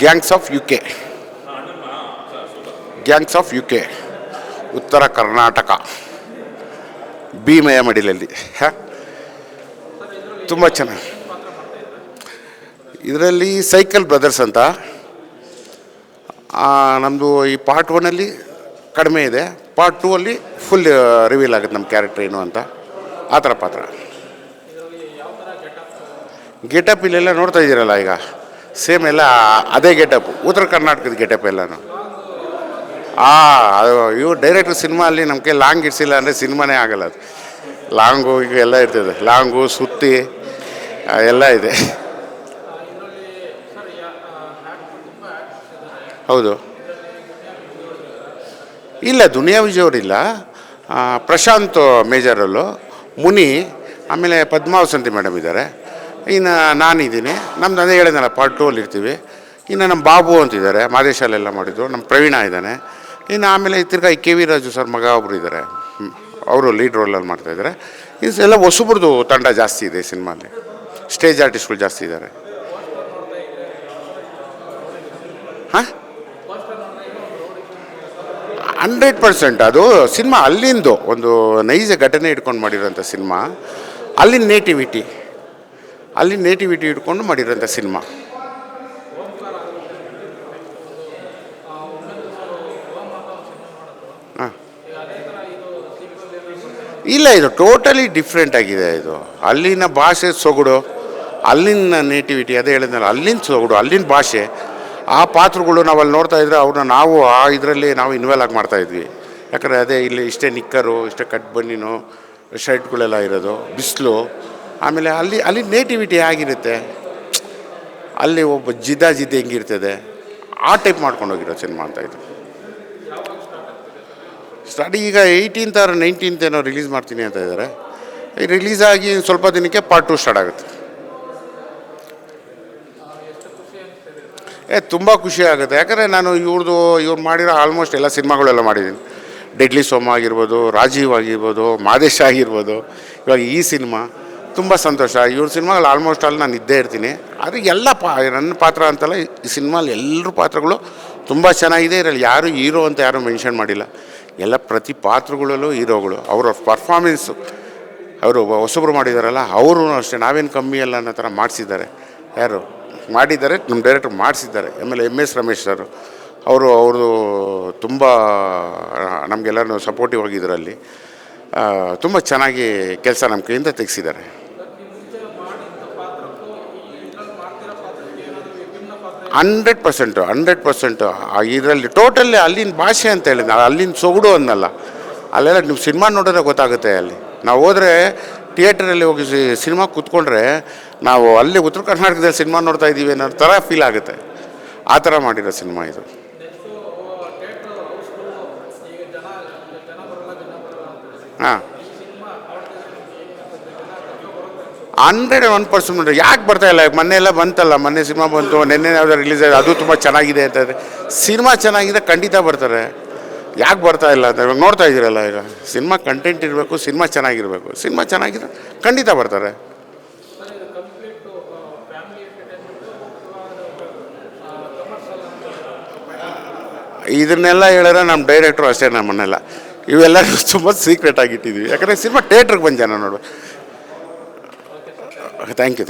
Gangs of U K, gangs of U K, ಉತ್ತರ ಕರ್ನಾಟಕ, ಭೀಮಯ್ಯ ಮಡಿಲಲ್ಲಿ. ತುಂಬ ಚೆನ್ನಾಗಿ. ಇದರಲ್ಲಿ ಸೈಕಲ್ ಬ್ರದರ್ಸ್ ಅಂತ, ನಮ್ಮದು ಈ ಪಾರ್ಟ್ 1ಅಲ್ಲಿ ಕಡಿಮೆ ಇದೆ, ಪಾರ್ಟ್ 2ಅಲ್ಲಿ ಫುಲ್ ರಿವೀಲ್ ಆಗುತ್ತೆ ನಮ್ಮ ಕ್ಯಾರೆಕ್ಟರ್ ಏನು ಅಂತ. ಆ ಥರ ಪಾತ್ರ. ಗೆಟಪ್ ಇಲ್ಲೆಲ್ಲ ನೋಡ್ತಾ ಇದ್ದೀರಲ್ಲ ಈಗ, ಸೇಮ್ ಎಲ್ಲ ಅದೇ ಗೆಟಪ್, ಉತ್ತರ ಕರ್ನಾಟಕದ ಗೆಟಪ್ ಎಲ್ಲನೂ. ಅದು ಇವು ಡೈರೆಕ್ಟ್ರ್ ಸಿನಿಮಾ ಅಲ್ಲಿ ನಮ್ಮ ಕೈ ಲಾಂಗ್ ಇಡ್ಸಿಲ್ಲ ಅಂದರೆ ಸಿನಿಮಾನೇ ಆಗಲ್ಲ. ಅದು ಲಾಂಗು ಈಗ ಎಲ್ಲ ಇರ್ತದೆ, ಲಾಂಗು ಸುತ್ತಿ ಎಲ್ಲ ಇದೆ. ಹೌದು. ಇಲ್ಲ, ದುನಿಯಾ ವಿಜಯ್ ಅವರಿಲ್ಲ, ಪ್ರಶಾಂತ್ ಮೇಜರಲ್ಲು, ಮುನಿ, ಆಮೇಲೆ ಪದ್ಮಾವಸಂತಿ ಮೇಡಮ್ ಇದ್ದಾರೆ, ಇನ್ನು ನಾನಿದ್ದೀನಿ. ನಮ್ದು ಅದೇ ಹೇಳಿದ್ನಲ್ಲ, ಪಾರ್ಟ್ 2ಅಲ್ಲಿ ಇರ್ತೀವಿ. ಇನ್ನು ನಮ್ಮ ಬಾಬು ಅಂತಿದ್ದಾರೆ, ಮಾದೇಶಾಲೆಲ್ಲ ಮಾಡಿದ್ರು, ನಮ್ಮ ಪ್ರವೀಣ ಇದ್ದಾನೆ. ಇನ್ನು ಆಮೇಲೆ ತಿರ್ಗಾ ಕೆ ವಿ ರಾಜು ಸರ್ ಮಗ ಒಬ್ಬರು ಇದ್ದಾರೆ, ಅವರು ಲೀಡ್ ರೋಲಲ್ಲಿ ಮಾಡ್ತಾಯಿದ್ದಾರೆ. ಎಲ್ಲ ಹೊಸಬ್ರದ್ದು ತಂಡ ಜಾಸ್ತಿ ಇದೆ ಸಿನಿಮಾಲಿ, ಸ್ಟೇಜ್ ಆರ್ಟಿಸ್ಟ್ಗಳು ಜಾಸ್ತಿ ಇದ್ದಾರೆ. ಹಾಂ, 100% ಅದು ಸಿನಿಮಾ ಅಲ್ಲಿಂದು ಒಂದು ನೈಜ ಘಟನೆ ಇಟ್ಕೊಂಡು ಮಾಡಿರೋಂಥ ಸಿನಿಮಾ. ಅಲ್ಲಿನ ನೇಟಿವಿಟಿ ಇಟ್ಕೊಂಡು ಮಾಡಿರೋಂಥ ಸಿನಿಮಾ. ಹಾಂ, ಇಲ್ಲ, ಇದು ಟೋಟಲಿ ಡಿಫ್ರೆಂಟ್ ಆಗಿದೆ. ಇದು ಅಲ್ಲಿನ ಭಾಷೆ ಸೊಗಡು, ಅಲ್ಲಿನ ನೇಟಿವಿಟಿ, ಅದೇ ಹೇಳಿದ್ನಲ್ಲ, ಅಲ್ಲಿನ ಸೊಗಡು, ಅಲ್ಲಿನ ಭಾಷೆ, ಆ ಪಾತ್ರಗಳು ನಾವು ಅಲ್ಲಿ ನೋಡ್ತಾ ಇದ್ರೆ ಅವ್ರನ್ನ ನಾವು ಆ ಇದರಲ್ಲಿ ನಾವು ಇನ್ವಾಲ್ವ್ ಆಗಿ ಮಾಡ್ತಾಯಿದ್ವಿ. ಯಾಕಂದರೆ ಅದೇ ಇಲ್ಲಿ ಇಷ್ಟೇ ನಿಕ್ಕರು, ಇಷ್ಟೇ ಕಟ್ ಬನ್ನಿನೋ ಶರ್ಟ್ಗಳೆಲ್ಲ ಇರೋದು, ಬಿಸಿಲು, ಆಮೇಲೆ ಅಲ್ಲಿ ನೇಟಿವಿಟಿ ಆಗಿರುತ್ತೆ, ಅಲ್ಲಿ ಒಬ್ಬ ಜಿದ್ದೆ ಹೆಂಗಿರ್ತದೆ ಆ ಟೈಪ್ ಮಾಡ್ಕೊಂಡು ಹೋಗಿರೋ ಸಿನಿಮಾ ಅಂತ ಇದು. ಸ್ಟಾರ್ಟ್ ಈಗ 18th or 19th ಏನೋ ರಿಲೀಸ್ ಮಾಡ್ತೀನಿ ಅಂತ ಇದ್ದಾರೆ. ರಿಲೀಸ್ ಆಗಿ ಸ್ವಲ್ಪ ದಿನಕ್ಕೆ ಪಾರ್ಟ್ 2 ಸ್ಟಾರ್ಟ್ ಆಗುತ್ತೆ. ತುಂಬ ಖುಷಿ ಆಗುತ್ತೆ. ಯಾಕಂದರೆ ನಾನು ಇವ್ರು ಮಾಡಿರೋ ಆಲ್ಮೋಸ್ಟ್ ಎಲ್ಲ ಸಿನಿಮಾಗಳೆಲ್ಲ ಮಾಡಿದ್ದೀನಿ. ಡೆಡ್ಲಿ ಸೋಮ ಆಗಿರ್ಬೋದು, ರಾಜೀವ್ ಆಗಿರ್ಬೋದು, ಮಾದೇಶ ಆಗಿರ್ಬೋದು, ಇವಾಗ ಈ ಸಿನಿಮಾ. ತುಂಬ ಸಂತೋಷ. ಇವ್ರ ಸಿನಿಮಾಗಳು ಆಲ್ಮೋಸ್ಟ್ ಅಲ್ಲಿ ನಾನು ಇದ್ದೇ ಇರ್ತೀನಿ. ಆದರೆ ಎಲ್ಲ ನನ್ನ ಪಾತ್ರ ಅಂತಲ್ಲ, ಈ ಸಿನಿಮಾಲಿ ಎಲ್ಲರ ಪಾತ್ರಗಳು ತುಂಬ ಚೆನ್ನಾಗಿದೆ. ಇದರಲ್ಲಿ ಯಾರು ಹೀರೋ ಅಂತ ಯಾರೂ ಮೆನ್ಷನ್ ಮಾಡಿಲ್ಲ. ಎಲ್ಲ ಪ್ರತಿ ಪಾತ್ರಗಳಲ್ಲೂ ಹೀರೋಗಳು. ಅವರ ಪರ್ಫಾರ್ಮೆನ್ಸು, ಅವರು ಹೊಸಬ್ರು ಮಾಡಿದಾರಲ್ಲ, ಅವರು ಅಷ್ಟೇ ನಾವೇನು ಕಮ್ಮಿ ಅಲ್ಲ ಅನ್ನೋ ಥರ ಮಾಡಿಸಿದ್ದಾರೆ. ಯಾರು ಮಾಡಿದ್ದಾರೆ, ನಮ್ಮ ಡೈರೆಕ್ಟ್ರ್ ಮಾಡಿಸಿದ್ದಾರೆ. ಆಮೇಲೆ MS ರಮೇಶ್ ಸರ್ ಅವ್ರದ್ದು ತುಂಬ ನಮಗೆಲ್ಲರೂ ಸಪೋರ್ಟಿವ್ ಆಗಿದ್ದರಲ್ಲಿ ತುಂಬ ಚೆನ್ನಾಗಿ ಕೆಲಸ ನಮ್ಮ ಕೈಯಿಂದ ತೆಗೆಸಿದ್ದಾರೆ. ಹಂಡ್ರೆಡ್ ಪರ್ಸೆಂಟು ಇದರಲ್ಲಿ ಟೋಟಲಿ ಅಲ್ಲಿನ ಭಾಷೆ ಅಂತ ಹೇಳಿದ, ಅಲ್ಲಿನ ಸೊಗಡು ಅನ್ನಲ್ಲ, ಅಲ್ಲೆಲ್ಲ ನೀವು ಸಿನಿಮಾ ನೋಡಿದ್ರೆ ಗೊತ್ತಾಗುತ್ತೆ. ಅಲ್ಲಿ ನಾವು ಹೋದರೆ ಥಿಯೇಟ್ರಲ್ಲಿ ಹೋಗಿ ಸಿನಿಮಾ ಕೂತ್ಕೊಂಡ್ರೆ ನಾವು ಅಲ್ಲಿ ಉತ್ತರ ಕರ್ನಾಟಕದಲ್ಲಿ ಸಿನಿಮಾ ನೋಡ್ತಾ ಇದ್ದೀವಿ ಅನ್ನೋ ಥರ ಫೀಲ್ ಆಗುತ್ತೆ. ಆ ಥರ ಮಾಡಿರೋ ಸಿನಿಮಾ ಇದು. 101% ಯಾಕೆ ಬರ್ತಾಯಿಲ್ಲ? ಮೊನ್ನೆ ಎಲ್ಲ ಬಂತಲ್ಲ, ಮೊನ್ನೆ ಸಿನಿಮಾ ಬಂತು, ನಿನ್ನೆ ಯಾವುದೋ ರಿಲೀಸ್ ಆಗಿದೆ, ಅದು ತುಂಬ ಚೆನ್ನಾಗಿದೆ ಅಂತಂದರೆ. ಸಿನಿಮಾ ಚೆನ್ನಾಗಿದೆ, ಖಂಡಿತ ಬರ್ತಾರೆ. ಯಾಕೆ ಬರ್ತಾ ಇಲ್ಲ ಅಂತ ಇವಾಗ ನೋಡ್ತಾ ಇದ್ದೀರಲ್ಲ. ಈಗ ಸಿನಿಮಾ ಕಂಟೆಂಟ್ ಇರಬೇಕು, ಸಿನಿಮಾ ಚೆನ್ನಾಗಿರಬೇಕು. ಸಿನಿಮಾ ಚೆನ್ನಾಗಿದ್ರೆ ಖಂಡಿತ ಬರ್ತಾರೆ. ಇದನ್ನೆಲ್ಲ ಹೇಳಿದ್ರೆ ನಮ್ಮ ಡೈರೆಕ್ಟ್ರು ಅಷ್ಟೇ, ನಮ್ಮನ್ನೆಲ್ಲ ಇವೆಲ್ಲ ತುಂಬ ಸೀಕ್ರೆಟ್ ಆಗಿಟ್ಟಿದ್ವಿ. ಯಾಕಂದರೆ ಸಿನಿಮಾ ಥಿಯೇಟ್ರಿಗೆ ಬಂದು ಜನ ನೋಡು. Thank you.